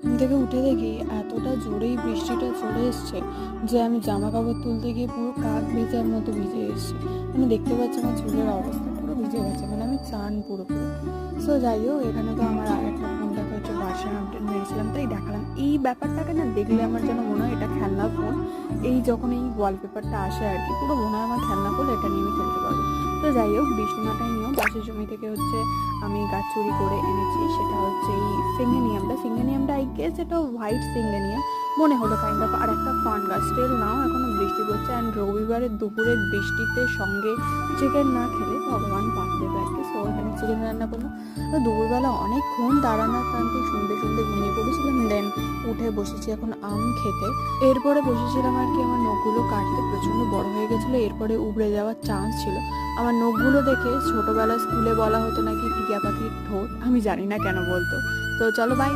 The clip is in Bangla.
ঘুম থেকে উঠে দেখি এতটা জোরেই বৃষ্টিটা চলে এসছে যে আমি জামা কাপড় তুলতে গিয়ে পুরো কাক ভেজার মতো ভিজে এসেছি। মানে দেখতে পাচ্ছি আমার চুলের অবস্থা পুরো ভিজে গেছে, মানে আমি চান পুরোপুরি। সো যাই হোক, এখানে তো আমার আর একটা ফোনটাকে হচ্ছে ভার্সন আপডেট মেরেছিলাম, তাই দেখালাম। এই ব্যাপারটাকে না দেখলে আমার যেন মনে হয় এটা খেলনা ফোন। এই যখন এই ওয়ালপেপারটা আসে আর কি, পুরো মনে হয় আমার খেলনা ফোন, এটা নিয়ে আমি খেলতে পারবো। তো যাই হোক, বৃষ্টিমাটায় নিয়েও পাশের জমি থেকে হচ্ছে আমি গাছ চুরি করে এনেছি। সেটা হচ্ছে এই সিঙ্গেনিয়ামটা আই গেস এটা হোয়াইট সিঙ্গেনিয়াম মনে হলো কাইন্ড অফ। আর একটা ফান গাছ স্টিল নাও এখনো বৃষ্টি পড়ছে, অ্যান্ড রবিবারের দুপুরের বৃষ্টিতে সঙ্গে চিকেন না খেলে ভগবান পাপ দেবে আর কি। সো এখানে চিকেন রান্না করলো। তো দুপুরবেলা অনেকক্ষণ দাঁড়ানোর তান্ত্রিক শুনতে শুনতে ঘুমিয়ে পড়েছিলাম। দেন উঠে বসেছি এখন আম খেতে। এরপরে বসেছিলাম আর কি আমার নখগুলো কাটতে, প্রচণ্ড বড় হয়ে গেছিলো, এরপরে উবড়ে যাওয়ার চান্স ছিল। আমার নখগুলো দেখে ছোটবেলা স্কুলে বলা হতো নাকি টিয়া পাখির ঠোঁট, আমি জানি না কেন বলতো। তো চলো বাই।